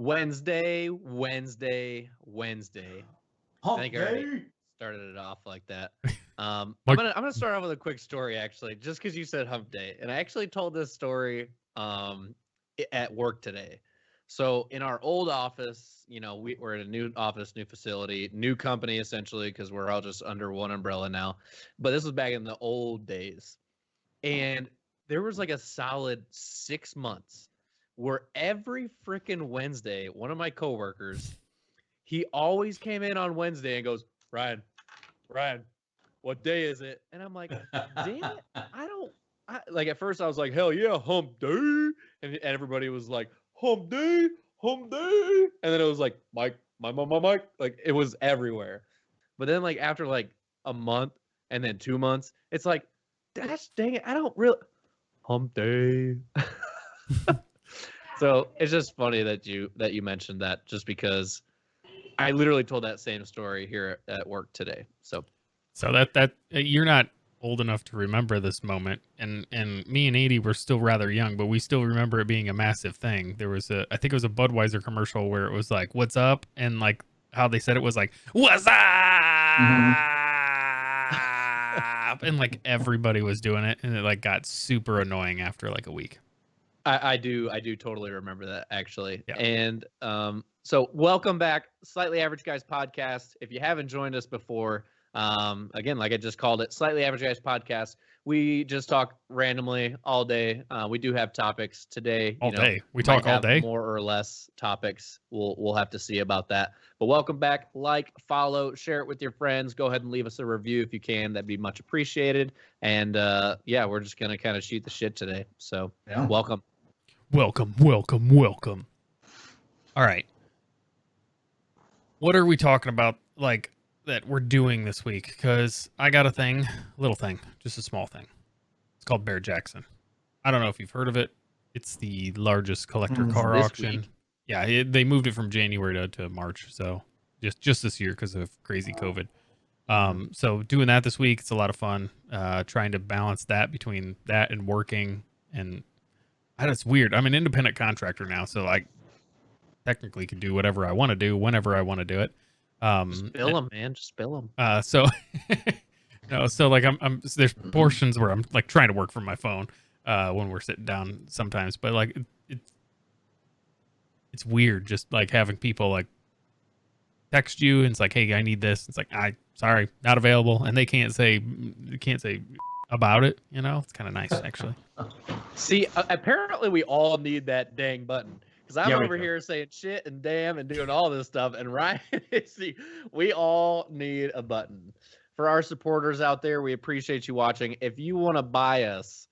Wednesday. I Hump think I already day. started it off like that. Like- I'm gonna start off with a quick story actually, just because you said hump day, and I actually told this story at work today. So in our old office, we're in a new office, new facility, new company essentially, because we're all just under one umbrella now. But this was back in the old days, and there was like a solid 6 months where every freaking Wednesday, one of my coworkers, he always came in on Wednesday and goes, Ryan, what day is it? And I'm like, damn it, like at first I was like, hell yeah, hump day. And everybody was like, hump day. And then it was like, Mike, my Mike. Like it was everywhere. But then like after like a month and then 2 months, it's like, gosh dang it, I don't really hump day. So it's just funny that you mentioned that, just because I literally told that same story here at work today. So that you're not old enough to remember this moment, and me and 80 were still rather young, but we still remember it being a massive thing. There was I think it was a Budweiser commercial where it was like, "What's up?" and like how they said it was like, "What's up?" And like everybody was doing it, and it like got super annoying after like a week. I do totally remember that actually. Yeah. And so welcome back, Slightly Average Guys podcast. If you haven't joined us before, again, like I just called it, Slightly Average Guys podcast. We just talk randomly all day. We do have topics today. All day. We might talk all have day. more or less topics. We'll have to see about that. But welcome back. Like, follow, share it with your friends. Go ahead and leave us a review if you can. That'd be much appreciated. And yeah, we're just gonna kind of shoot the shit today. So Yeah. welcome. Welcome. All right. What are we talking about, like, that we're doing this week? Because I got a little thing, just a small thing. It's called Bear Jackson. I don't know if you've heard of it. It's the largest collector car This auction. week? Yeah, they moved it from January to March, so just this year because of crazy COVID. So doing that this week, it's a lot of fun. Trying to balance that between that and working, and it's weird. I'm an independent contractor now, so I technically can do whatever I want to do whenever I want to do it. Spill them, man. Just spill them. So no, so like there's portions where I'm like trying to work from my phone when we're sitting down sometimes, but like it's weird just like having people like text you and it's like, hey, I need this. It's like, sorry, not available, and they can't say about it. It's kind of nice actually. See, apparently we all need that dang button, because I'm Yeah, we over do. here saying shit and damn and doing all this stuff, and Ryan, see, we all need a button. For our supporters out there, we appreciate you watching. If you want to buy us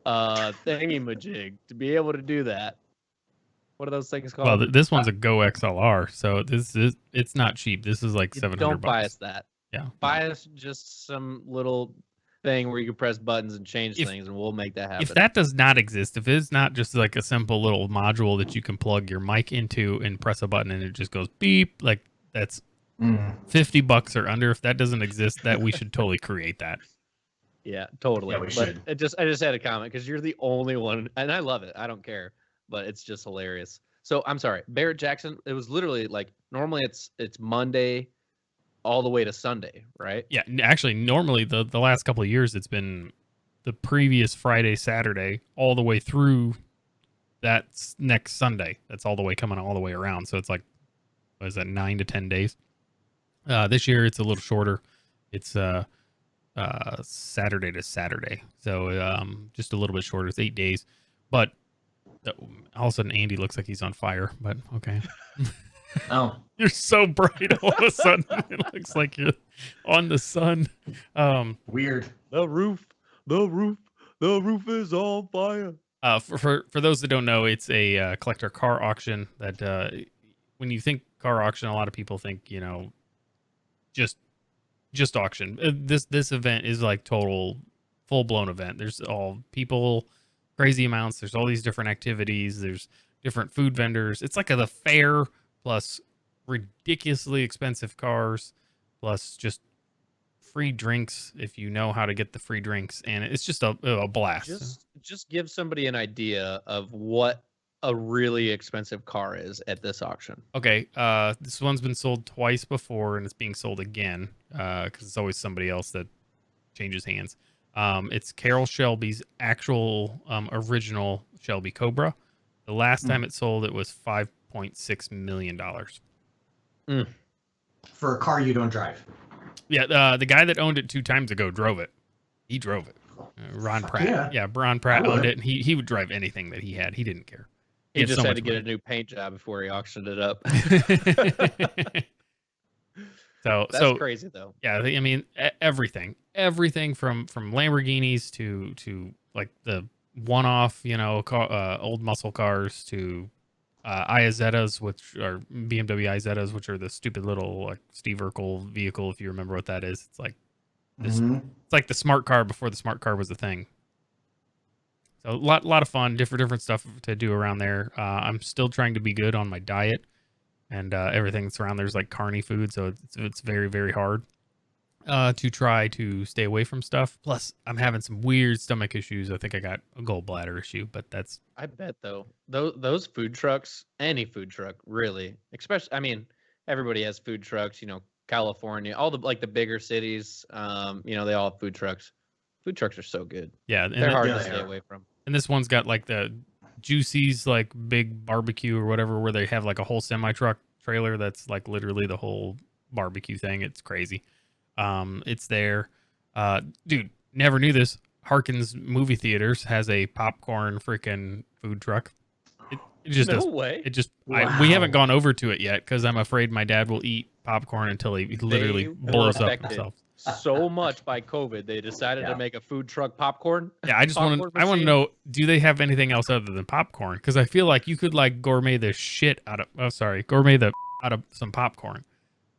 a thingy-majig to be able to do that, what are those things called? Well, this one's a Go XLR, so it's not cheap. This is like $700. Don't buy us that. Yeah. Buy us just some little thing where you can press buttons and change things, and we'll make that happen. If that does not exist, if it's not just like a simple little module that you can plug your mic into and press a button and it just goes beep, like that's $50 or under. If that doesn't exist, that we should totally create that. Yeah, totally. Yeah, we but should. I just had a comment because you're the only one, and I love it. I don't care, but it's just hilarious. So I'm sorry, Barrett Jackson. It was literally like normally it's Monday all the way to Sunday, right? Yeah, actually, normally the last couple of years it's been the previous Friday, Saturday, all the way through that next Sunday. That's all the way coming all the way around. So it's like, what is that, 9 to 10 days? This year it's a little shorter. It's Saturday to Saturday, so just a little bit shorter. It's 8 days, but all of a sudden Andy looks like he's on fire. But okay. Oh, You're so bright all of a sudden. It looks like you're on the sun. weird. The roof is on fire. For those that don't know, it's a collector car auction that when you think car auction, a lot of people think, just auction. This event is like total full-blown event. There's all people, crazy amounts. There's all these different activities. There's different food vendors. It's like the fair plus ridiculously expensive cars plus just free drinks if you know how to get the free drinks, and it's just a blast. Just give somebody an idea of what a really expensive car is at this auction. Okay, this one's been sold twice before, and it's being sold again because it's always somebody else that changes hands. It's Carol Shelby's actual original Shelby Cobra. The last time it sold, it was $5.6 million. For a car you don't drive. Yeah, the guy that owned it 2 times ago drove it. He drove it. Ron Pratt. Yeah, Ron Pratt owned it, and he would drive anything that he had. He didn't care. He just had to get a new paint job before he auctioned it up. That's crazy though. Yeah, I mean everything from Lamborghinis to like the one-off, old muscle cars to Izettas, which are BMW Izettas, which are the stupid little like Steve Urkel vehicle. If you remember what that is, it's like this. It's like the smart car before the smart car was a thing. So a lot of fun, different stuff to do around there. I'm still trying to be good on my diet, and everything that's around there's like carny food, so it's very, very hard to try to stay away from stuff. Plus, I'm having some weird stomach issues. I think I got a gallbladder issue, but that's. I bet though, those food trucks, any food truck really, especially. I mean, everybody has food trucks. California, all the bigger cities. They all have food trucks. Food trucks are so good. Yeah, they're hard to stay away from. And this one's got like the Juicy's like big barbecue or whatever, where they have like a whole semi truck trailer that's like literally the whole barbecue thing. It's crazy. It's there. Dude, never knew this. Harkins Movie Theaters has a popcorn freaking food truck. It just no way. It just we haven't gone over to it yet because I'm afraid my dad will eat popcorn until he literally blows up himself. So much by COVID, they decided to make a food truck popcorn. Yeah, I want to know, do they have anything else other than popcorn? Because I feel like you could like gourmet the out of some popcorn,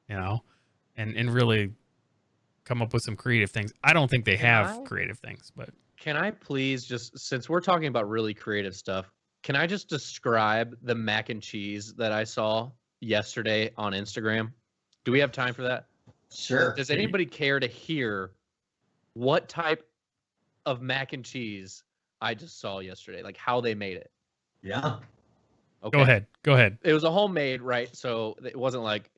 and really come up with some creative things. I don't think they have creative things, but can I please just, since we're talking about really creative stuff, can I just describe the mac and cheese that I saw yesterday on Instagram? Do we have time for that? Sure. Does anybody care to hear what type of mac and cheese I just saw yesterday? Like how they made it? Yeah. Okay. Go ahead. It was a homemade, right? So it wasn't like,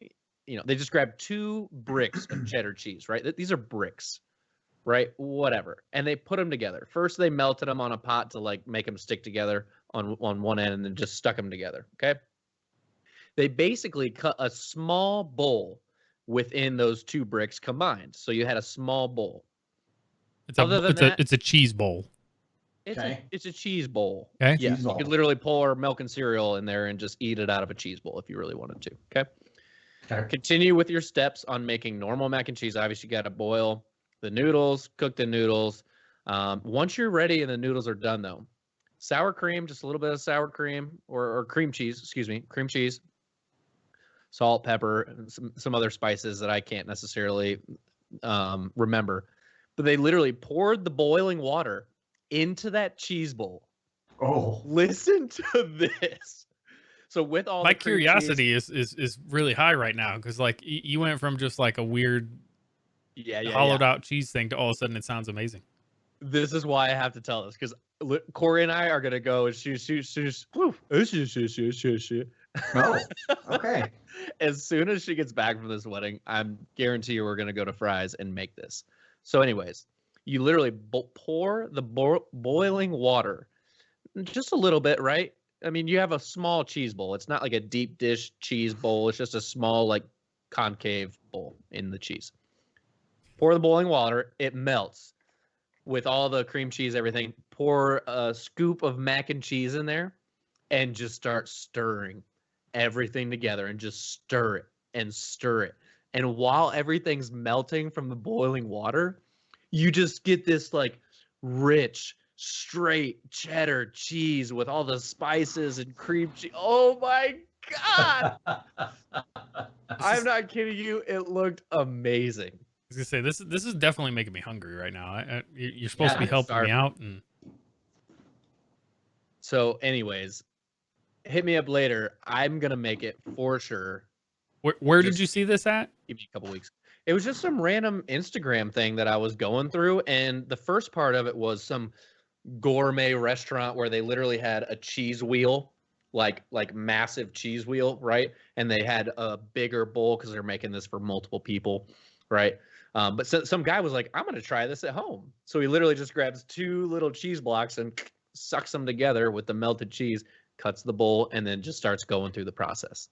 they just grabbed 2 bricks of cheddar cheese, right? These are bricks, right? Whatever. And they put them together. First, they melted them on a pot to like make them stick together on one end and then just stuck them together. Okay. They basically cut a small bowl within those 2 bricks combined. So you had a small bowl. It's a cheese bowl. It's a cheese bowl. Okay. Yeah. You could literally pour milk and cereal in there and just eat it out of a cheese bowl if you really wanted to. Okay. Continue with your steps on making normal mac and cheese. Obviously, you got to boil the noodles, cook the noodles. Once you're ready and the noodles are done, though, sour cream, just a little bit of sour cream or cream cheese, cream cheese, salt, pepper, and some other spices that I can't necessarily remember. But they literally poured the boiling water into that cheese bowl. Oh, listen to this. So with all my curiosity is really high right now because like you went from just like a weird hollowed out cheese thing to all of a sudden it sounds amazing. This is why I have to tell this because Corey and I are gonna go and shoot. Oh, okay. As soon as she gets back from this wedding, I'm guarantee you we're gonna go to Fry's and make this. So, anyways, you literally pour the boiling water, just a little bit, right? I mean, you have a small cheese bowl. It's not like a deep dish cheese bowl. It's just a small, like, concave bowl in the cheese. Pour the boiling water. It melts with all the cream cheese, everything. Pour a scoop of mac and cheese in there and just start stirring everything together and just stir it and stir it. And while everything's melting from the boiling water, you just get this, like, rich, straight cheddar cheese with all the spices and cream cheese. Oh my God. I'm not kidding you. It looked amazing. I was gonna say this is definitely making me hungry right now. You're supposed to be helping me out, and so anyways, hit me up later. I'm gonna make it for sure. Where did you see this at? Give me a couple weeks. It was just some random Instagram thing that I was going through, and the first part of it was some gourmet restaurant where they literally had a cheese wheel like massive cheese wheel, right? And they had a bigger bowl because they're making this for multiple people, right? But some guy was like, I'm gonna try this at home. So he literally just grabs 2 little cheese blocks and sucks them together with the melted cheese, cuts the bowl, and then just starts going through the process.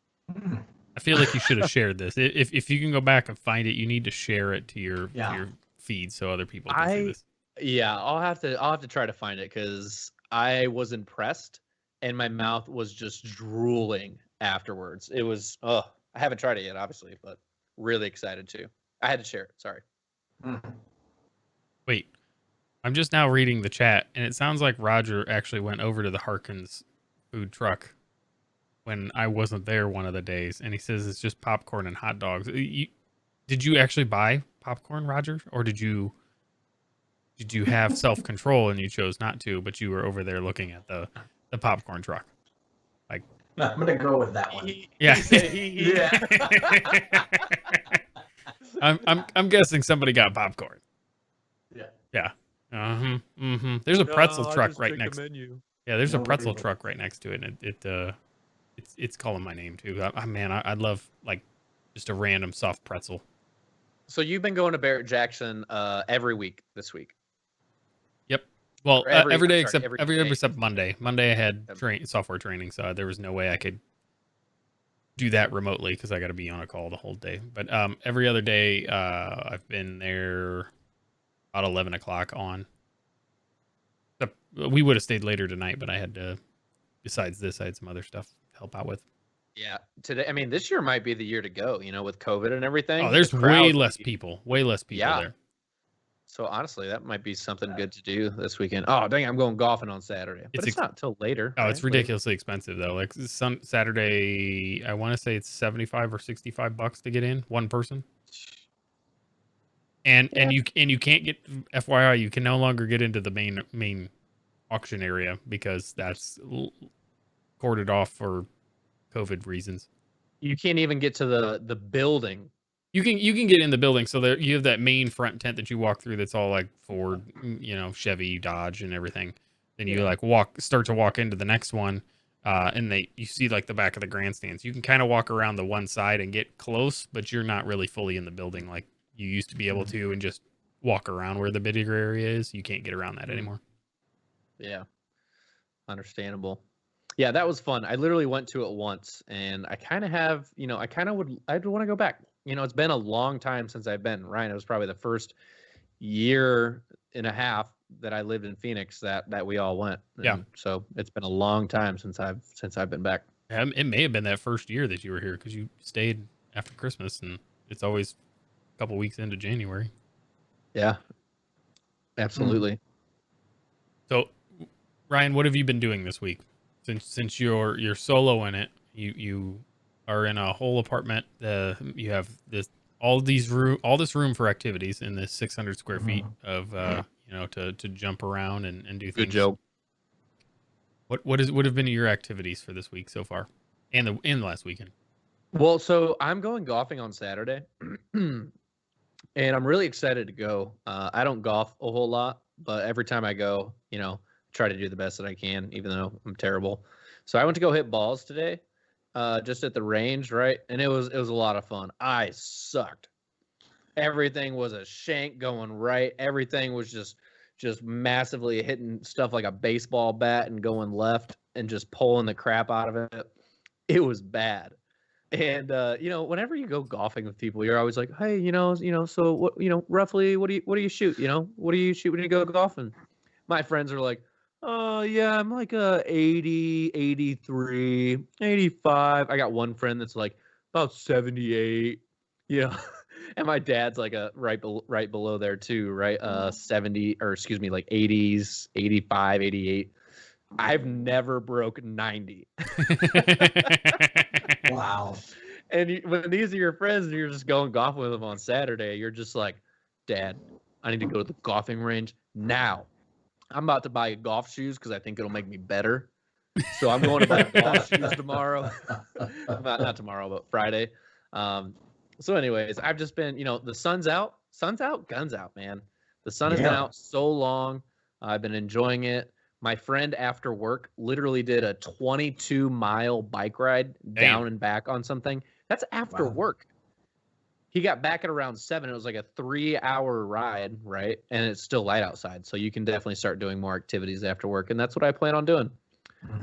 I feel like you should have shared this. If you can go back and find it, you need to share it to your feed so other people can see this. Yeah, I'll have to try to find it because I was impressed and my mouth was just drooling afterwards. It was I haven't tried it yet, obviously, but really excited to. I had to share it. Sorry. Wait, I'm just now reading the chat, and it sounds like Roger actually went over to the Harkins food truck when I wasn't there one of the days, and he says it's just popcorn and hot dogs. Did you actually buy popcorn, Roger, or did you have self-control and you chose not to, but you were over there looking at the popcorn truck? Like, I'm gonna go with that one. Yeah. Yeah. I'm guessing somebody got popcorn. Yeah. Yeah. There's a pretzel truck right next. Yeah, there's a pretzel truck right next to it, and it's calling my name too. I'd love like just a random soft pretzel. So you've been going to Barrett Jackson every week this week. Yep. Well, every day except except Monday. Monday I had software training, so there was no way I could do that remotely because I got to be on a call the whole day. But every other day I've been there about 11 o'clock on. We would have stayed later tonight, but I had to. Besides this, I had some other stuff to help out with. Yeah, today. I mean, this year might be the year to go. With COVID and everything. Oh, there's way less people. Way less people there. So honestly, that might be something good to do this weekend. Oh, dang, I'm going golfing on Saturday. But it's not until later. Oh, right? It's ridiculously expensive though. Like Saturday, I want to say it's $75 or $65 to get in, one person. And you can't get, FYI, you can no longer get into the main auction area because that's corded off for COVID reasons. You can't even get to the building. You can get in the building, so there you have that main front tent that you walk through. That's all like Ford, Chevy, Dodge, and everything. Then you start to walk into the next one, and you see like the back of the grandstands. You can kind of walk around the one side and get close, but you're not really fully in the building like you used to be able to, and just walk around where the bigger area is. You can't get around that anymore. Yeah, understandable. Yeah, that was fun. I literally went to it once, and I kind of have, I'd want to go back. It's been a long time since I've been. Ryan, it was probably the first year and a half that I lived in Phoenix that we all went. And yeah. So it's been a long time since I've been back. It may have been that first year that you were here because you stayed after Christmas, and it's always a couple weeks into January. Yeah, absolutely. So, Ryan, what have you been doing this week? Since you're solo in it, you are in a whole apartment. You have all this room for activities in this 600 square feet of to jump around and do things. Good joke. What have been your activities for this week so far, and the last weekend? Well, so I'm going golfing on Saturday, and I'm really excited to go. I don't golf a whole lot, but every time I go, try to do the best that I can, even though I'm terrible. So I went to go hit balls today, just at the range, right? And it was a lot of fun. I sucked. Everything was a shank going right. Everything was just massively hitting stuff like a baseball bat and going left and just pulling the crap out of it. It was bad. And whenever you go golfing with people, you're always like, hey, so what, roughly, what do you shoot? What do you shoot when you go golfing? My friends are like, yeah, I'm like 80, 83, 85. I got one friend that's like about 78. And my dad's like right below there too, right? 70, or excuse me, like 80s, 85, 88. I've never broke 90. Wow. And when these are your friends and you're just going golfing with them on Saturday, you're just like, Dad, I need to go to the golfing range now. I'm about to buy golf shoes because I think it'll make me better. So I'm going to buy golf shoes tomorrow. Not tomorrow, but Friday. So anyways, I've just been, the sun's out, guns out, man. The sun has been out so long. I've been enjoying it. My friend after work literally did a 22-mile bike ride down and back on something. That's after work. He got back at around 7. It was like a 3-hour ride, right? And it's still light outside, so you can definitely start doing more activities after work, and that's what I plan on doing.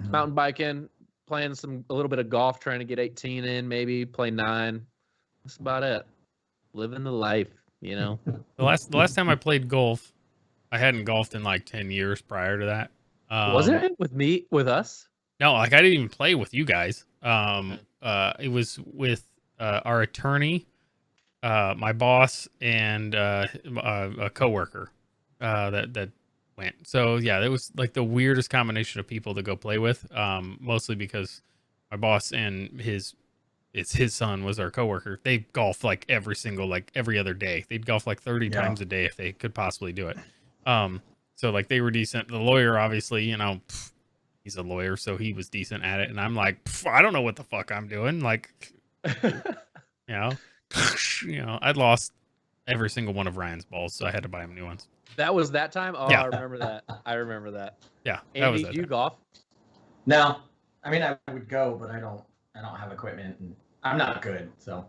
Mountain biking, playing a little bit of golf, trying to get 18 in, maybe play 9. That's about it. Living the life, you know. The last time I played golf, I hadn't golfed in like 10 years prior to that. Wasn't it with us? No, like I didn't even play with you guys. It was with our attorney, my boss, and a coworker that went. So yeah, it was like the weirdest combination of people to go play with. Mostly because my boss and his son was our coworker. They golf like every other day. They'd golf like 30 times a day if they could possibly do it. So like they were decent. The lawyer, obviously, you know, he's a lawyer, so he was decent at it. And I'm like, I don't know what the fuck I'm doing. Like, you know, I'd lost every single one of Ryan's balls, so I had to buy him new ones. That was that time? Oh, yeah. I remember that. Yeah. Andy, do you golf? No. I mean, I would go, but I don't have equipment, and I'm not good, so.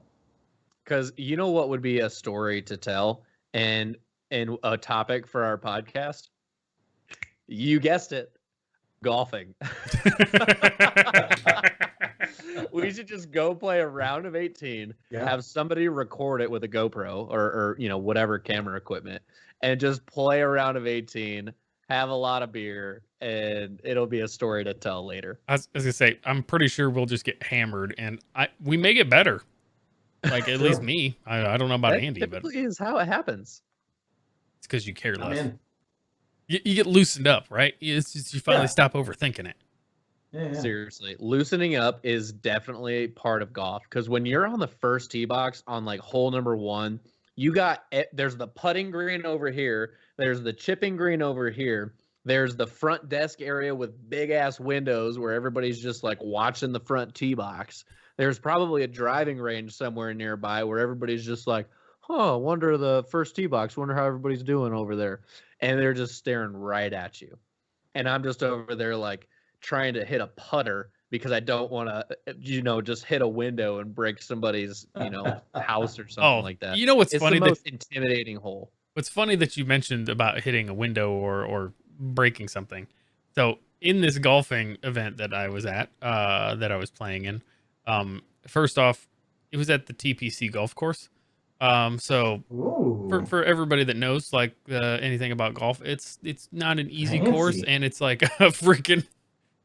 Because you know what would be a story to tell and a topic for our podcast? You guessed it. Golfing. We should just go play a round of 18, have somebody record it with a GoPro or you know, whatever camera equipment, and just play a round of 18, have a lot of beer, and it'll be a story to tell later. I was gonna say, I'm pretty sure we'll just get hammered, and we may get better. Like at least me. I don't know about Andy, but typically is how it happens. It's because you care less. You get loosened up, right? It's just you finally stop overthinking it. Yeah. Seriously, loosening up is definitely part of golf, because when you're on the first tee box on like hole number 1, there's the putting green over here, there's the chipping green over here, there's the front desk area with big ass windows where everybody's just like watching the front tee box. There's probably a driving range somewhere nearby where everybody's just like, oh, wonder the first tee box, wonder how everybody's doing over there. And they're just staring right at you. And I'm just over there like trying to hit a putter because I don't want to, you know, just hit a window and break somebody's, you know, house or something like that. You know what's it's funny? The most intimidating hole. What's funny that you mentioned about hitting a window or breaking something. So in this golfing event that I was at, that I was playing in, first off, it was at the TPC golf course. So for everybody that knows like anything about golf, it's not an easy course, and it's like a freaking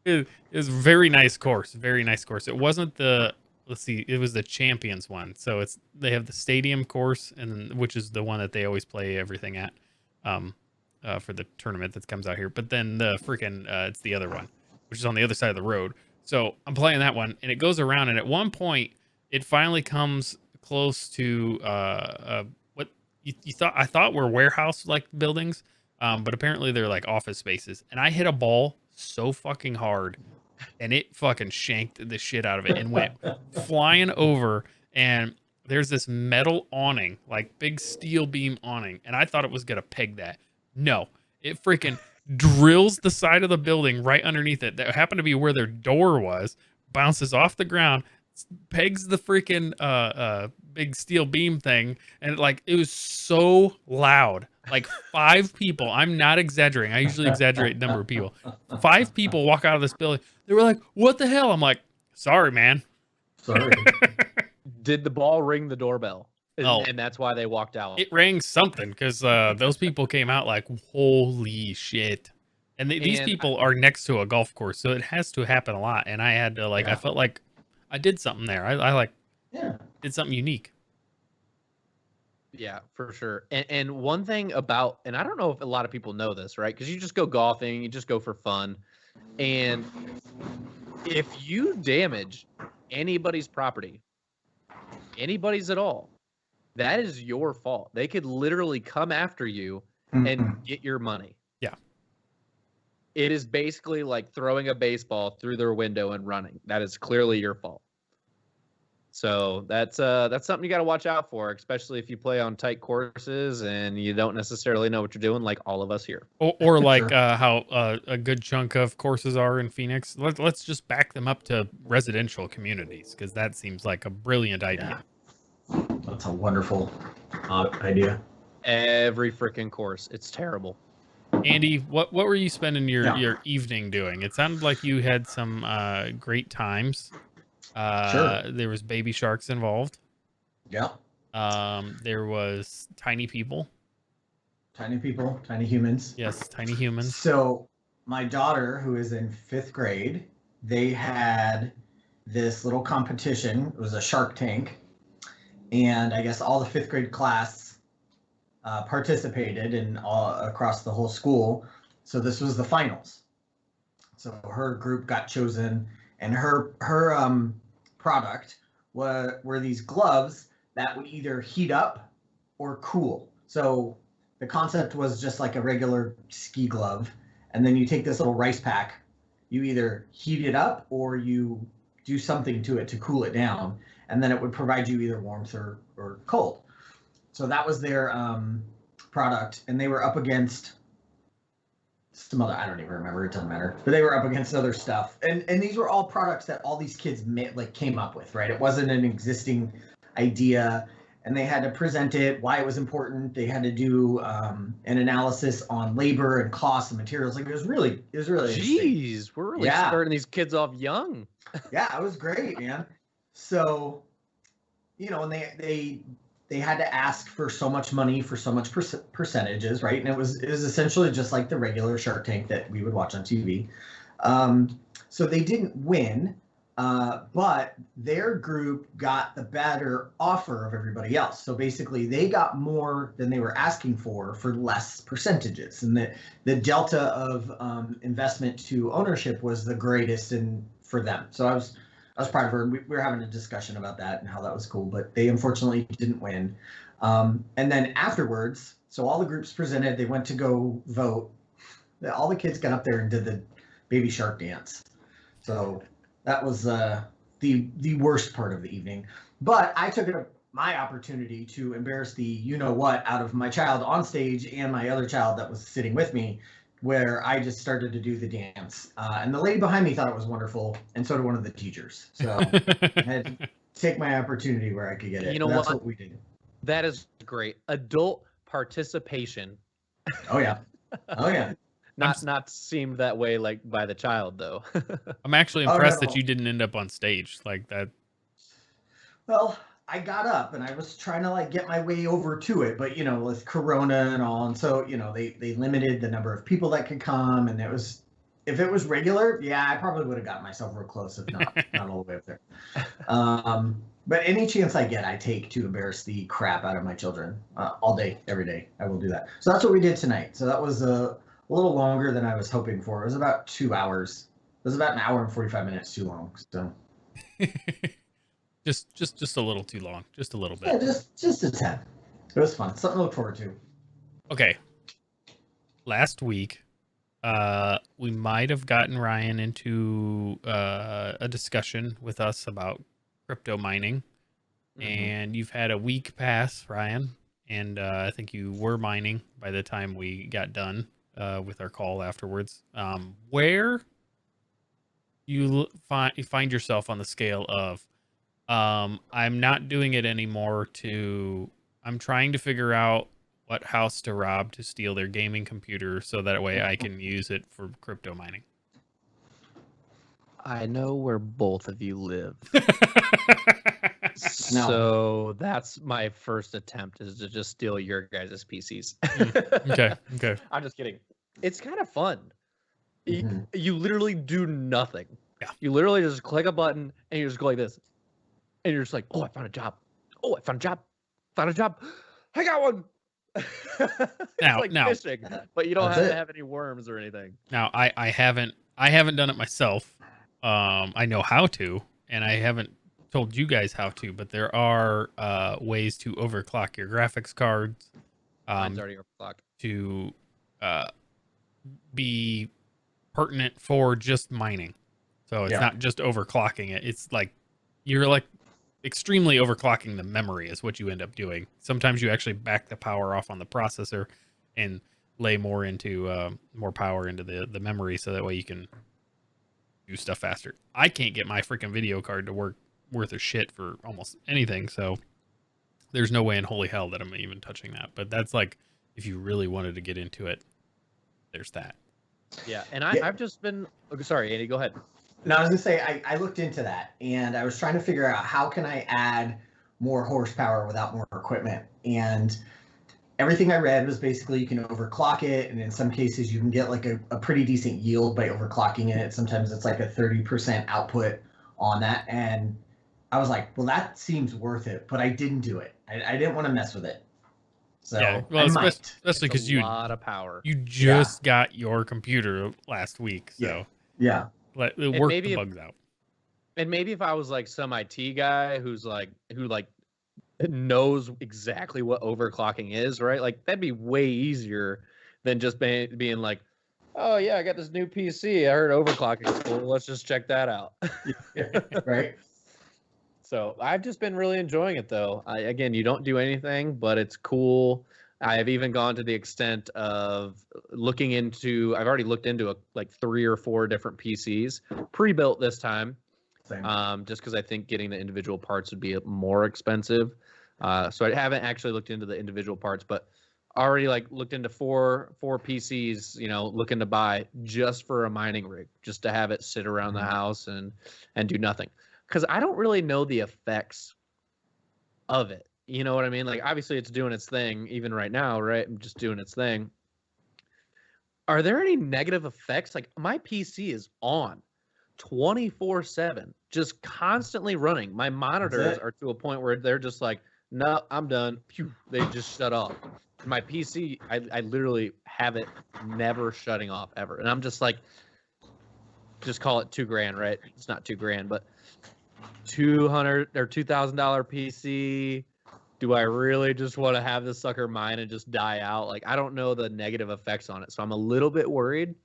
it's a very nice course. It wasn't it was the Champions one. So they have the stadium course, and which is the one that they always play everything at for the tournament that comes out here. But then the freaking it's the other one, which is on the other side of the road. So I'm playing that one, and it goes around, and at one point it finally comes close to what I thought were warehouse like buildings, but apparently they're like office spaces. And I hit a ball so fucking hard, and it fucking shanked the shit out of it and went flying over. And there's this metal awning, like big steel beam awning, and I thought it was gonna peg that. No, it freaking drills the side of the building right underneath it. That happened to be where their door was. Bounces off the ground, pegs the freaking big steel beam thing, and it was so loud. Like 5 people, I'm not exaggerating, I usually exaggerate the number of people. 5 people walk out of this building. They were like, what the hell? I'm like, sorry, man. Sorry. Did the ball ring the doorbell? Oh. And that's why they walked out. It rang something, because those people came out like, holy shit. And these people are next to a golf course, so it has to happen a lot. And I had to I felt like I did something there. I did something unique. Yeah, for sure. And one thing about, and I don't know if a lot of people know this, right? Because you just go golfing, you just go for fun. And if you damage anybody's property, anybody's at all, that is your fault. They could literally come after you and get your money. Yeah. It is basically like throwing a baseball through their window and running. That is clearly your fault. So that's something you got to watch out for, especially if you play on tight courses and you don't necessarily know what you're doing, like all of us here. Or like Sure. how a good chunk of courses are in Phoenix. Let's just back them up to residential communities because that seems like a brilliant idea. That's a wonderful idea. Every freaking course, it's terrible. Andy, what were you spending Yeah. your evening doing? It sounded like you had some great times. Sure. There was baby sharks involved. Yeah. There was tiny people. Tiny people, tiny humans. Yes, tiny humans. So my daughter, who is in 5th grade, they had this little competition. It was a Shark Tank, and I guess all the 5th grade class participated and all across the whole school. So this was the finals. So her group got chosen, and her product were these gloves that would either heat up or cool. So the concept was just like a regular ski glove, and then you take this little rice pack, you either heat it up or you do something to it to cool it down, and then it would provide you either warmth or cold. So that was their product, and they were up against some other, I don't even remember, it doesn't matter, but they were up against other stuff, and these were all products that all these kids came up with, right? It wasn't an existing idea, and they had to present it, why it was important. They had to do an analysis on labor and costs and materials. Like it was really Jeez, we're really starting these kids off young. Yeah, it was great, man. So, and they had to ask for so much money for so much percentages, right? And it was essentially just like the regular Shark Tank that we would watch on TV. So they didn't win, but their group got the better offer of everybody else. So basically, they got more than they were asking for less percentages, and the delta of investment to ownership was the greatest for them. So I was proud of her. We were having a discussion about that and how that was cool, but they unfortunately didn't win. And then afterwards, so all the groups presented, they went to go vote. All the kids got up there and did the baby shark dance. So that was the worst part of the evening. But I took it my opportunity to embarrass the you-know-what out of my child on stage and my other child that was sitting with me, where I just started to do the dance. And the lady behind me thought it was wonderful, and so did one of the teachers. So I had to take my opportunity where I could get it. You know That's what we did. That is great. Adult participation. Oh, yeah. Oh, yeah. Not seemed that way like by the child, though. I'm actually impressed that you didn't end up on stage like that. Well, I got up and I was trying to like get my way over to it, but with Corona and all, and so they limited the number of people that could come, and if it was regular, yeah, I probably would have gotten myself real close, if not all the way up there. But any chance I get, I take to embarrass the crap out of my children all day, every day. I will do that. So that's what we did tonight. So that was a little longer than I was hoping for. It was about 2 hours. It was about an hour and 45 minutes too long. So. Just a little too long, just a little bit. Yeah, just a tad. It was fun. Something to look forward to. Okay. Last week, we might have gotten Ryan into a discussion with us about crypto mining, and you've had a week pass, Ryan, and I think you were mining by the time we got done with our call afterwards. Where you find yourself on the scale of I'm not doing it anymore I'm trying to figure out what house to rob to steal their gaming computer so that way I can use it for crypto mining? I know where both of you live. So that's my first attempt, is to just steal your guys' PCs. Okay. I'm just kidding. It's kind of fun. You literally do nothing. Yeah. You literally just click a button and you just go like this. And you're just like, oh, I found a job. Oh, I found a job. Found a job. I got one. It's like fishing, but you don't have to have any worms or anything. Now, I haven't done it myself. I know how to, and I haven't told you guys how to, but there are ways to overclock your graphics cards. Mine's already overclocked. To be pertinent for just mining. So it's not just overclocking it. It's like extremely overclocking the memory is what you end up doing. Sometimes you actually back the power off on the processor and lay more into more power into the memory, so that way you can do stuff faster. I can't get my freaking video card to work worth a shit for almost anything, so there's no way in holy hell that I'm even touching that. But that's like, if you really wanted to get into it, there's that. Yeah, and I've just been... Oh, sorry, Andy, go ahead. No, I was gonna say I looked into that, and I was trying to figure out how can I add more horsepower without more equipment. And everything I read was basically you can overclock it, and in some cases you can get like a pretty decent yield by overclocking it. Sometimes it's like a 30% output on that. And I was like, well, that seems worth it, but I didn't do it. I didn't want to mess with it. So Yeah, well, especially because a lot of power. You just got your computer last week, so yeah. Let it work the bugs out. And maybe if I was like some IT guy who knows exactly what overclocking is, right? Like that'd be way easier than just being like, oh yeah, I got this new PC. I heard overclocking is cool. Let's just check that out. Right. So I've just been really enjoying it though. Again, you don't do anything, but it's cool. I have even gone to the extent of looking into... I've already looked into like 3 or 4 different PCs, pre-built this time. Same. Just because I think getting the individual parts would be more expensive. So I haven't actually looked into the individual parts, but already like looked into four PCs, looking to buy just for a mining rig, just to have it sit around the house and do nothing. Because I don't really know the effects of it. You know what I mean? Like, obviously it's doing its thing even right now, right? I'm just doing its thing. Are there any negative effects? Like, my PC is on 24/7, just constantly running. My monitors are to a point where they're just like, no, I'm done. Phew, they just shut off. My PC, I literally have it never shutting off ever. And I'm just like, just call it $2,000, right? It's not $2,000, but $200 or $2,000 PC. Do I really just want to have this sucker mine and just die out? Like, I don't know the negative effects on it, so I'm a little bit worried,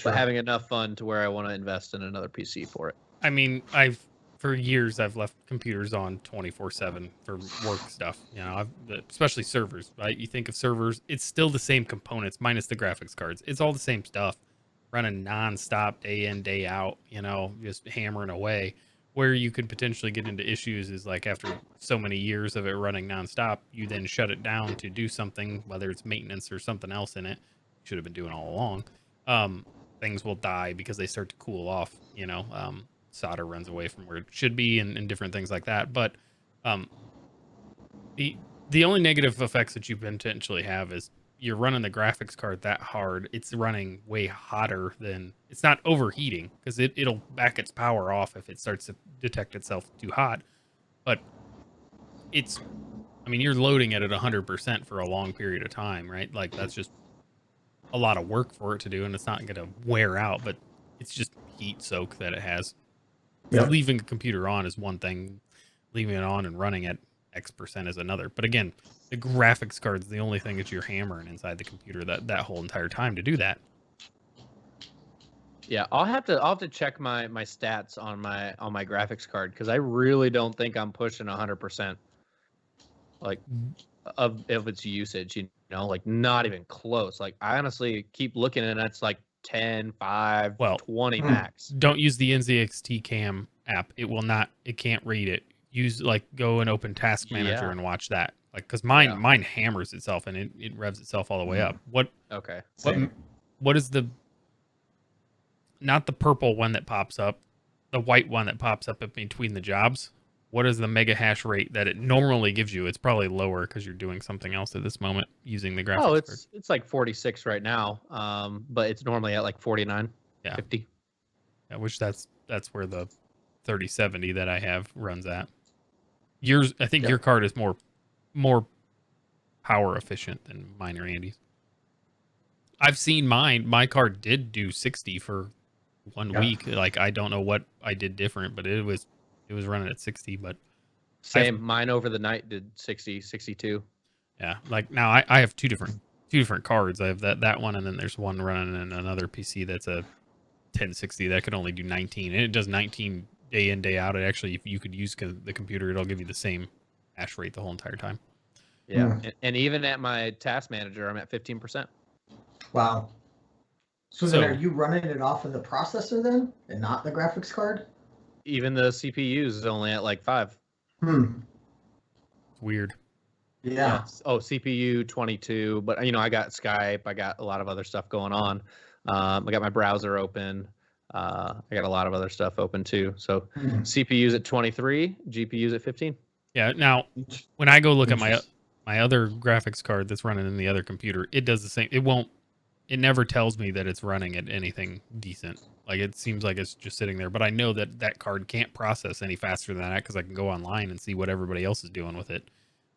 but having enough fun to where I want to invest in another PC for it. I mean, for years I've left computers on 24/7 for work stuff. Especially servers. Right? You think of servers, it's still the same components minus the graphics cards. It's all the same stuff, running nonstop, day in, day out. Just hammering away. Where you could potentially get into issues is like after so many years of it running nonstop, you then shut it down to do something, whether it's maintenance or something else in it. Should have been doing all along. Things will die because they start to cool off. Solder runs away from where it should be, and different things like that. But the only negative effects that you potentially have is you're running the graphics card that hard. It's running way hotter than... It's not overheating, because it'll back its power off if it starts to detect itself too hot. But you're loading it at 100% for a long period of time, right? Like, that's just a lot of work for it to do, and it's not going to wear out, but it's just heat soak that it has. Yep. Leaving a computer on is one thing. Leaving it on and running at X% is another. But again, the graphics card is the only thing that you're hammering inside the computer that whole entire time to do that. Yeah, I'll have to check my stats on my graphics card, because I really don't think I'm pushing 100% like of its usage. Like not even close. Like I honestly keep looking and it's like 10, 5, 20 max. Don't use the NZXT Cam app. It can't read it. Go and open Task Manager and watch that. Like, because mine hammers itself and it revs itself all the way up. Okay. What is not the purple one that pops up, the white one that pops up in between the jobs? What is the mega hash rate that it normally gives you? It's probably lower because you're doing something else at this moment using the graphics card. It's like 46 right now, but it's normally at like 49, 50. Yeah, which that's where the 3070 that I have runs at. I think your card is more power efficient than mine or Andy's. I've seen my card did do 60 for 1 week. Like, I don't know what I did different, but it was running at 60. But mine over the night did 60, 62. Yeah, like now I have two different cards. I have that one, and then there's one running in another PC that's a 1060 that could only do 19, and it does 19 day in, day out. It actually, if you could use the computer, it'll give you the same hash rate the whole entire time. Yeah. And even at my task manager, I'm at 15%. Wow. So then are you running it off of the processor then and not the graphics card? Even the CPU is only at like 5. It's weird. Yeah. Oh, CPU 22, but I got Skype. I got a lot of other stuff going on. I got my browser open. I got a lot of other stuff open too. So CPU's at 23, GPU's at 15. Yeah. Now, when I go look at my other graphics card that's running in the other computer, it does the same. It never tells me that it's running at anything decent. Like, it seems like it's just sitting there, but I know that card can't process any faster than that because I can go online and see what everybody else is doing with it.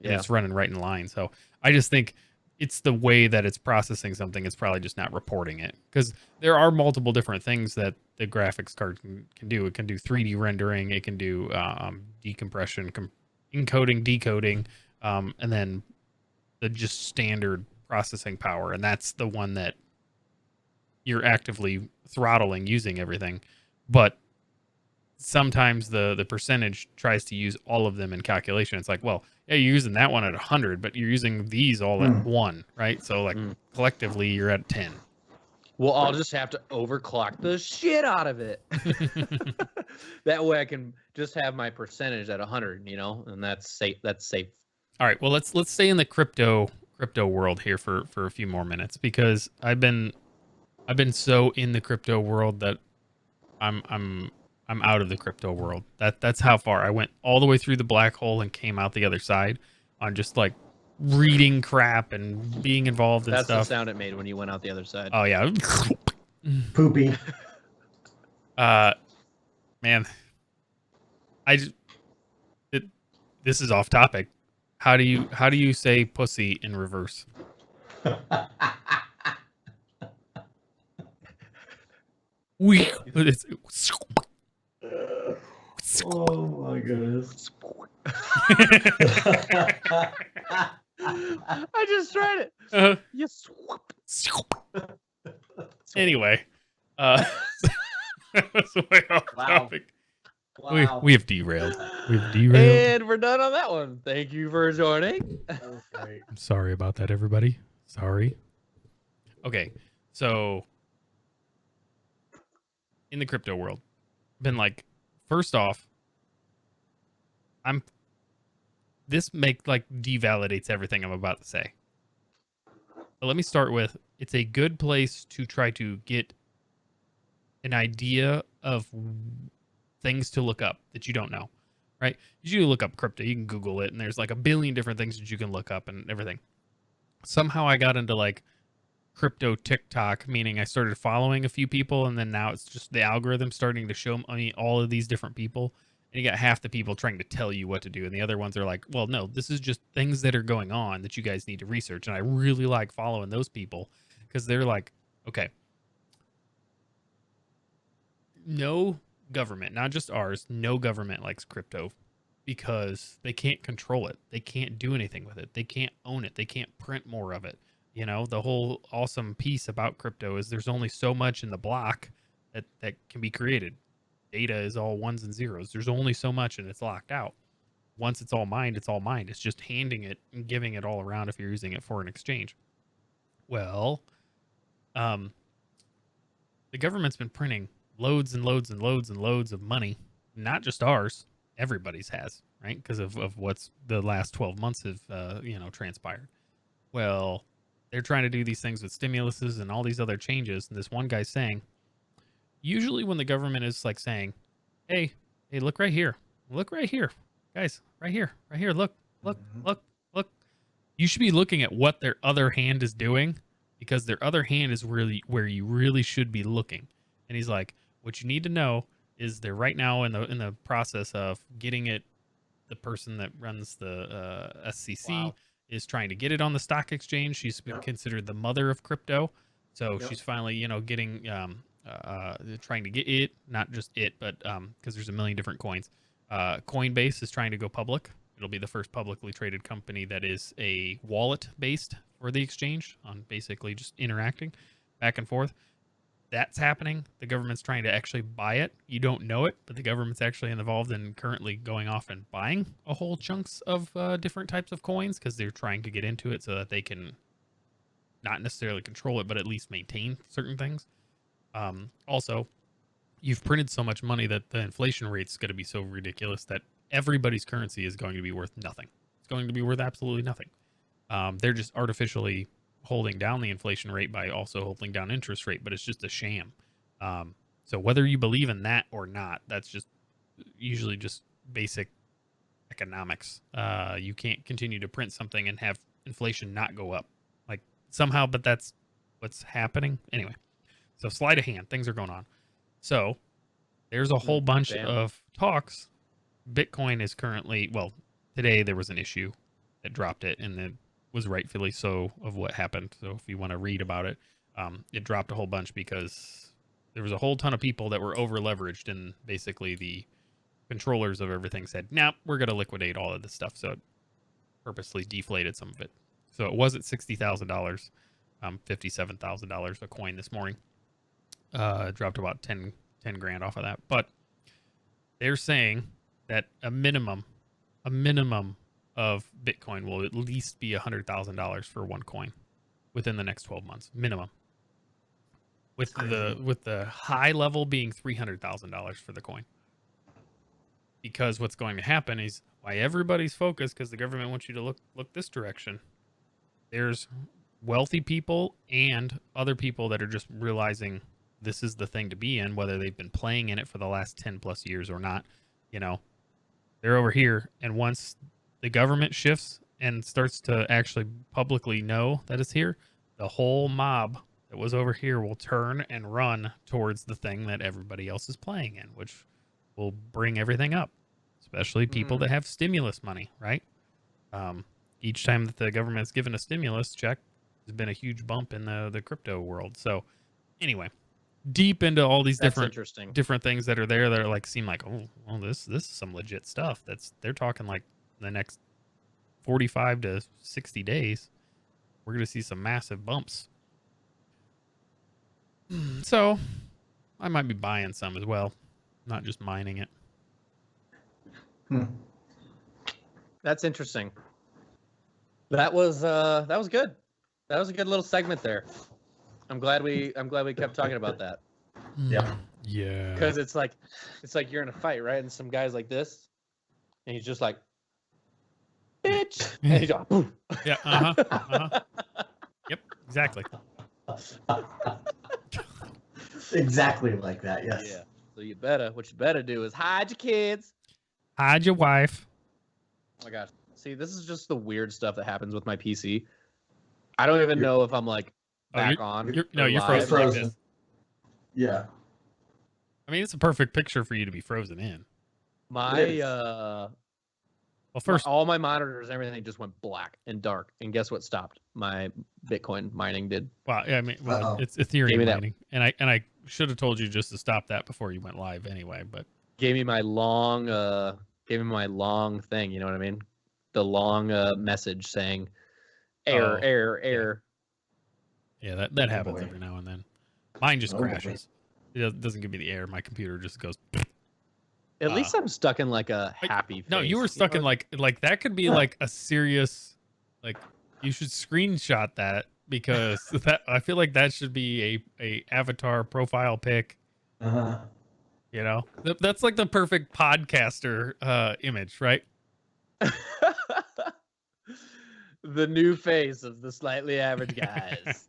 And it's running right in line. So I just think it's the way that it's processing something. It's probably just not reporting it, because there are multiple different things that the graphics card can do. It can do 3D rendering. It can do decompression, encoding, decoding, and then the just standard processing power. And that's the one that you're actively throttling using everything. But sometimes the percentage tries to use all of them in calculation. It's like, well, yeah, you're using that one at 100, but you're using these all at 1, right? So like collectively you're at 10. Well, I'll just have to overclock the shit out of it. That way I can just have my percentage at 100, and that's safe. That's safe. All right. Well, let's stay in the crypto world here for a few more minutes, because I've been so in the crypto world that I'm out of the crypto world. That's how far I went, all the way through the black hole and came out the other side on just like reading crap and being involved in stuff. That's the sound it made when you went out the other side. Oh yeah. Poopy. Man, this is off topic. How do you say pussy in reverse? Oh my goodness. I just tried it. Yes. Anyway, that was way off topic. Wow. We have derailed. And we're done on that one. Thank you for joining. Okay. I'm sorry about that, everybody. Sorry. Okay, so in the crypto world, been like, first off, this devalidates everything I'm about to say. But let me start with, it's a good place to try to get an idea of things to look up that you don't know, right? You look up crypto, you can Google it, and there's like a billion different things that you can look up and everything. Somehow I got into like crypto TikTok, meaning I started following a few people, and then now it's just the algorithm starting to show me all of these different people, and you got half the people trying to tell you what to do, and the other ones are like, well, no, this is just things that are going on that you guys need to research. And I really like following those people, because they're like, okay, no government, not just ours, no government likes crypto, because they can't control it. They can't do anything with it. They can't own it. They can't print more of it. The whole awesome piece about crypto is there's only so much in the block that can be created. Data is all ones and zeros. There's only so much, and it's locked out. Once it's all mined, it's all mined. It's just handing it and giving it all around if you're using it for an exchange. Well, the government's been printing loads and loads and loads and loads of money, not just ours, everybody's has, right? Because of what's the last 12 months have transpired. Well, they're trying to do these things with stimuluses and all these other changes, and this one guy's saying, usually when the government is like saying, hey, look right here, guys, right here, look, you should be looking at what their other hand is doing, because their other hand is really where you really should be looking. And he's like, what you need to know is they're right now in the process of getting it. The person that runs the SCC is trying to get it on the stock exchange. She's been considered the mother of crypto. So she's finally, getting, trying to get it, not just it, but because there's a million different coins. Coinbase is trying to go public. It'll be the first publicly traded company that is a wallet based for the exchange, on basically just interacting back and forth. that's happening. The government's trying to actually buy it. You don't know it, but the government's actually involved in currently going off and buying a whole chunks of different types of coins because they're trying to get into it so that they can not necessarily control it, but at least maintain certain things. Also, you've printed so much money that the inflation rate's going to be so ridiculous that everybody's currency is going to be worth nothing. It's going to be worth absolutely nothing. They're just artificially holding down the inflation rate by also holding down interest rate, but it's just a sham. So whether you believe in that or not, that's just usually just basic economics. You can't continue to print something and have inflation not go up, like somehow, but that's what's happening anyway. So sleight of hand, things are going on. So there's a whole bunch of talks. Bitcoin is currently, well, today there was an issue that dropped it, and it was rightfully so of what happened. So if you want to read about it, it dropped a whole bunch because there was a whole ton of people that were over leveraged, and basically the controllers of everything said, "Nah, we're going to liquidate all of this stuff." So it purposely deflated some of it. So it was at $60,000, $57,000 a coin this morning. Dropped about 10 grand off of that. But they're saying that a minimum of Bitcoin will at least be $100,000 for one coin within the next 12 months, minimum. With the high level being $300,000 for the coin. Because what's going to happen is why everybody's focused, because the government wants you to look this direction. There's wealthy people and other people that are just realizing this is the thing to be in, whether they've been playing in it for the last 10 plus years or not. You know, they're over here, and once the government shifts and starts to actually publicly know that it's here, the whole mob that was over here will turn and run towards the thing that everybody else is playing in, which will bring everything up, especially people that have stimulus money, right? Each time that the government's given a stimulus check, there's been a huge bump in the crypto world. So anyway, deep into all these different things that are there that are like, seem like, oh, well, this is some legit stuff. They're talking like the next 45 to 60 days, we're going to see some massive bumps. So I might be buying some as well, not just mining it. That's interesting. That was good. That was a good little segment there. I'm glad we kept talking about that. Yeah. Yeah. Because it's like you're in a fight, right? And some guy's like this, and he's just like, bitch. And he's like, boom. Yeah. Yep. Exactly. Exactly like that. Yes. Yeah. So what you better do is hide your kids. Hide your wife. Oh my gosh. See, this is just the weird stuff that happens with my PC. I don't even know if I'm like back on. You're frozen. Yeah. I mean, it's a perfect picture for you to be frozen in. Well, first, all my monitors and everything just went black and dark. And guess what stopped? My Bitcoin mining did. Well, yeah, I mean, it's Ethereum mining, and I should have told you just to stop that before you went live anyway. But gave me my long thing. You know what I mean? The long message saying error. Yeah, that happens every now and then. Mine just crashes. It doesn't give me the error. My computer just goes. At least I'm stuck in like a happy face. No, you were stuck in like that could be like a serious, like, you should screenshot that, because that, I feel like that should be a avatar profile pic. You know, that's like the perfect podcaster image, right? The new face of the slightly average guys.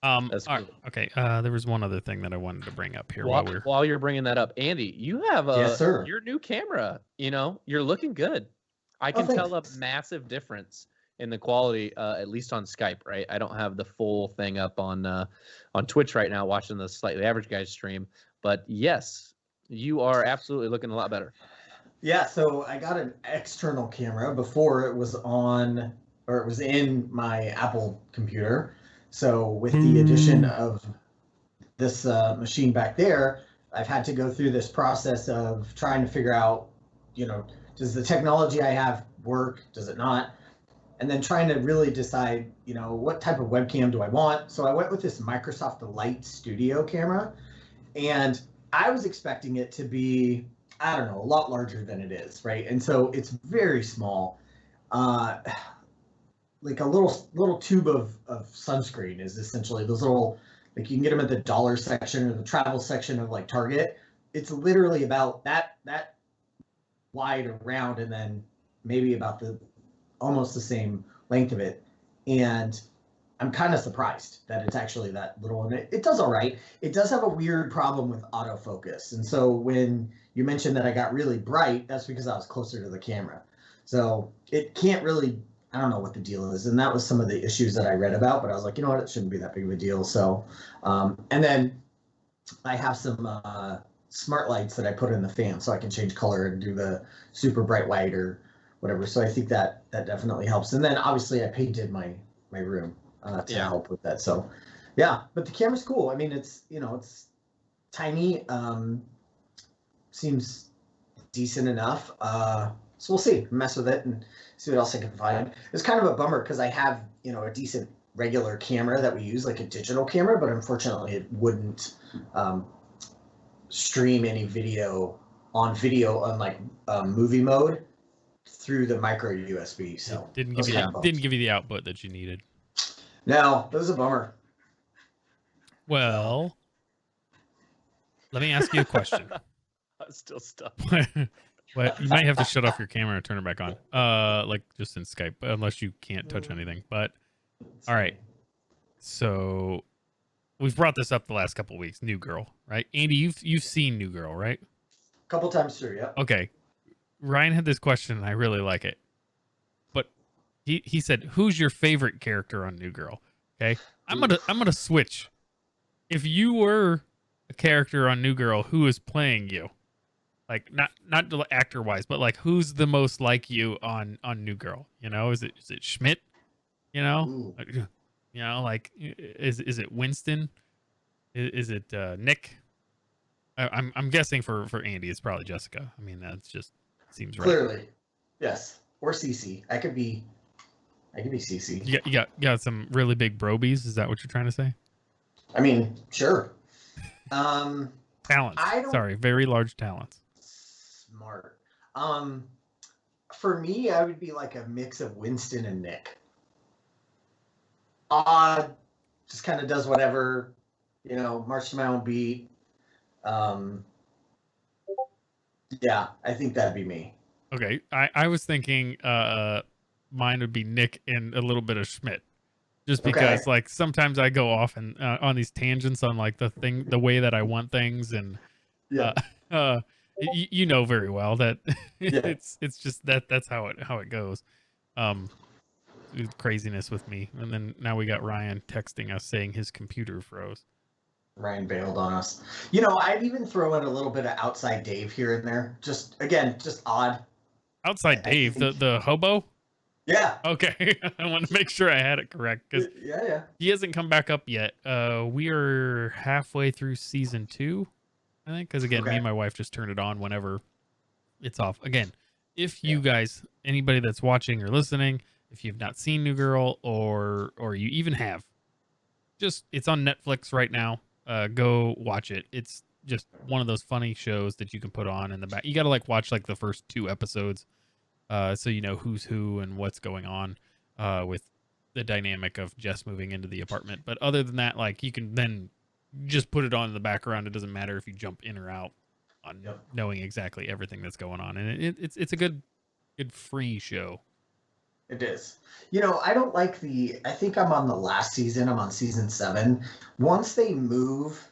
That's cool. Okay. There was one other thing that I wanted to bring up here while you're bringing that up, Andy. You have your new camera. You know, you're looking good. I can tell a massive difference in the quality, at least on Skype. Right. I don't have the full thing up on Twitch right now, watching the slightly average guys stream. But yes, you are absolutely looking a lot better. Yeah. So I got an external camera before it was in my Apple computer. So with the addition of this machine back there, I've had to go through this process of trying to figure out, you know, does the technology I have work? Does it not? and then trying to really decide, what type of webcam do I want. So I went with this Microsoft Light Studio camera, and I was expecting it to be, I don't know, a lot larger than it is, right? And so it's very small. Like a little tube of sunscreen is essentially those little, like you can get them at the dollar section or the travel section of like Target. It's literally about that wide around, and then maybe about almost the same length of it. And I'm kind of surprised that it's actually that little, and it does all right. It does have a weird problem with autofocus. And so when you mentioned that I got really bright, that's because I was closer to the camera. So it can't really, I don't know what the deal is. And that was some of the issues that I read about, but I was like, you know what, it shouldn't be that big of a deal. So, and then I have some smart lights that I put in the fan so I can change color and do the super bright white or whatever. So I think that definitely helps. And then obviously I painted my room to help with that. So yeah, but the camera's cool. I mean, it's tiny, seems decent enough. So we'll see, mess with it and see what else I can find. It's kind of a bummer because I have, a decent regular camera that we use, like a digital camera, but unfortunately it wouldn't stream any video on like movie mode through the micro USB. So didn't give you the output that you needed. No, that was a bummer. Well, let me ask you a question. I'm still stuck. Well, you might have to shut off your camera and turn it back on. Like just in Skype, unless you can't touch anything. But all right. So we've brought this up the last couple of weeks. New Girl, right? Andy, you've seen New Girl, right? A couple times through, yeah. Okay. Ryan had this question, and I really like it. But he said, "Who's your favorite character on New Girl?" Okay, I'm gonna switch. If you were a character on New Girl, who is playing you? Like not actor wise, but like who's the most like you on New Girl? Is it Schmidt? Like is it Winston? Is it Nick? I'm guessing for Andy, it's probably Jessica. I mean, that's just seems right. Clearly, yes. Or Cece. I could be Cece. You got some really big brobies. Is that what you're trying to say? I mean, sure. Talents. Sorry, very large talents. Smart. For me, I would be like a mix of Winston and Nick. Odd, just kind of does whatever, march to my own beat. Yeah, I think that'd be me. Okay, I was thinking mine would be Nick and a little bit of Schmidt, just because like sometimes I go off and on these tangents on like the way that I want things, and you know very well that it's just that's how it goes. Craziness with me, and then now we got Ryan texting us saying his computer froze. Ryan bailed on us. I'd even throw in a little bit of Outside Dave here and there. Just odd. Outside Dave, the hobo? Yeah. Okay. I want to make sure I had it correct because yeah, he hasn't come back up yet. We are halfway through season 2, I think, because again, me and my wife just turned it on whenever it's off. Again, if you guys, anybody that's watching or listening, if you've not seen New Girl or you even have, it's on Netflix right now. Go watch it. It's just one of those funny shows that you can put on in the back. You got to watch the first 2 episodes so you know who's who and what's going on with the dynamic of Jess moving into the apartment. But other than that, you can then just put it on in the background. It doesn't matter if you jump in or out on knowing exactly everything that's going on. And it's a good free show. It is. I don't like I think I'm on the last season. I'm on season 7. Once they move,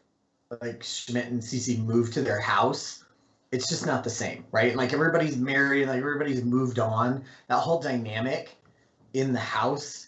like Schmidt and Cece move to their house, it's just not the same, right? Like everybody's married, like everybody's moved on. That whole dynamic in the house,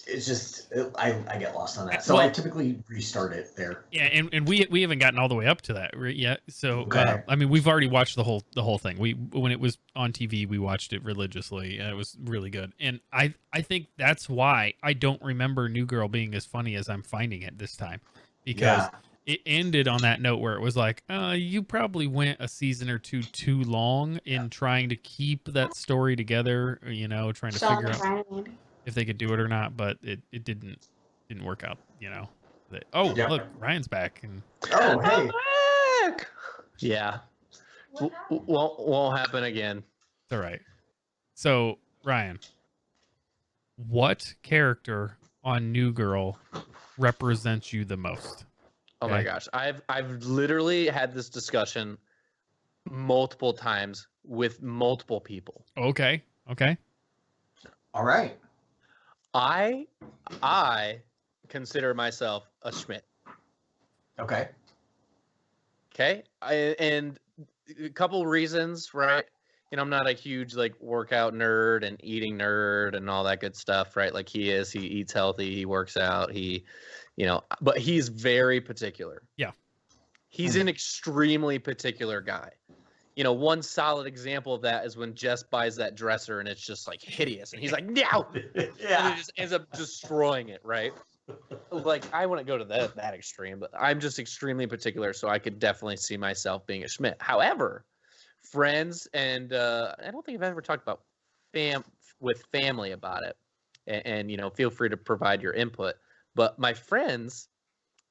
it's just, I get lost on that. So I typically restart it there. Yeah, and we haven't gotten all the way up to that yet. So I mean, we've already watched the whole thing. When it was on TV, we watched it religiously, and it was really good. And I think that's why I don't remember New Girl being as funny as I'm finding it this time, because it ended on that note where it was like, you probably went a season or two too long in trying to keep that story together, you know, trying to figure out if they could do it or not, but it didn't work out, you know. Oh, Yeah. look, Ryan's back. And Oh, hey. Back! Yeah. Won't happen again. it's all right. So, Ryan, what character on New Girl represents you the most? Oh my Okay. gosh. I've literally had this discussion multiple times with multiple people. Okay. All right. I consider myself a Schmidt. Okay. Okay. And a couple reasons, right? You know, I'm not a huge like workout nerd and eating nerd and all that good stuff, right? Like he is. He eats healthy. He works out. But he's very particular. Yeah. He's an extremely particular guy. You know, one solid example of that is when Jess buys that dresser and it's just like hideous, and he's like, "No!" And Yeah. he just ends up destroying it, right? Like I wouldn't go to that extreme, but I'm just extremely particular, so I could definitely see myself being a Schmidt. However, friends and I don't think I've ever talked about family about it, and you know, feel free to provide your input. But my friends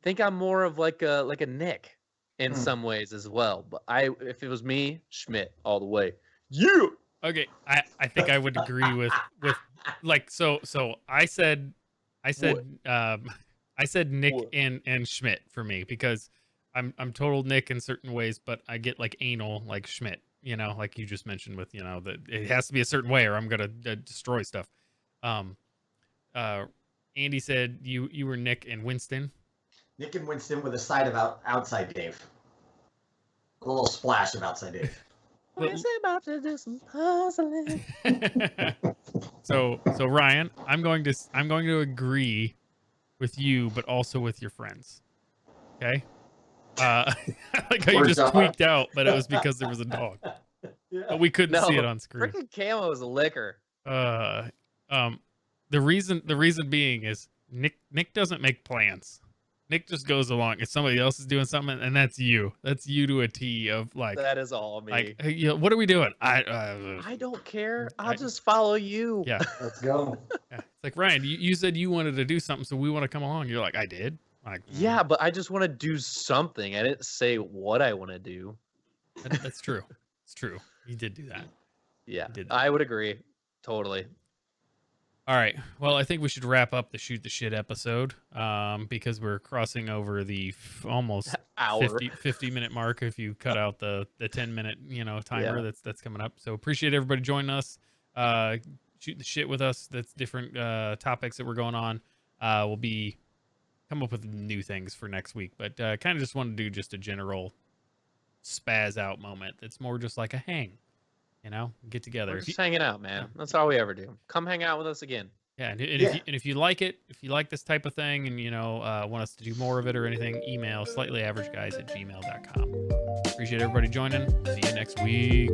think I'm more of like a Nick in some ways as well. But if it was me, Schmidt all the way. You. Okay, I think I would agree with like so I said Nick What? and Schmidt for me, because I'm total Nick in certain ways, but I get like anal like Schmidt, you know, like you just mentioned with, you know, that it has to be a certain way or I'm gonna destroy stuff. Andy said you were Nick and Winston. Nick and Winston with a side of outside Dave. A little splash of outside Dave. We're about to do some puzzling. So Ryan, I'm going to agree with you, but also with your friends. Okay. Like how you just tweaked out, but it was because there was a dog. Yeah. But we couldn't see it on screen. Freaking camo is a liquor. The reason being is Nick doesn't make plans. Nick just goes along. If somebody else is doing something, and that's you. That's you to a T of like. That is all me. Like, hey, you know, what are we doing? I don't care. I'll just follow you. Yeah. Let's go. Yeah. It's like, Ryan, you said you wanted to do something, so we want to come along. You're like, I did. Like, Yeah, but I just want to do something. I didn't say what I want to do. that's true. It's true. You did do that. Yeah, Did that. I would agree. Totally. All right. Well, I think we should wrap up the Shoot the Shit episode because we're crossing over the almost Hour. 50-minute mark if you cut out the 10-minute, you know, timer Yeah. that's coming up. So appreciate everybody joining us. Shoot the shit with us. That's different topics that we're going on. We'll be come up with new things for next week, but kind of just want to do just a general spaz out moment. It's more just like a hang. You know, get together. We're just hanging out, man. That's all we ever do. Come hang out with us again. Yeah, and Yeah. if you like it, if you like this type of thing, and you know want us to do more of it or anything, email slightlyaverageguys@gmail.com. Appreciate everybody joining. See you next week.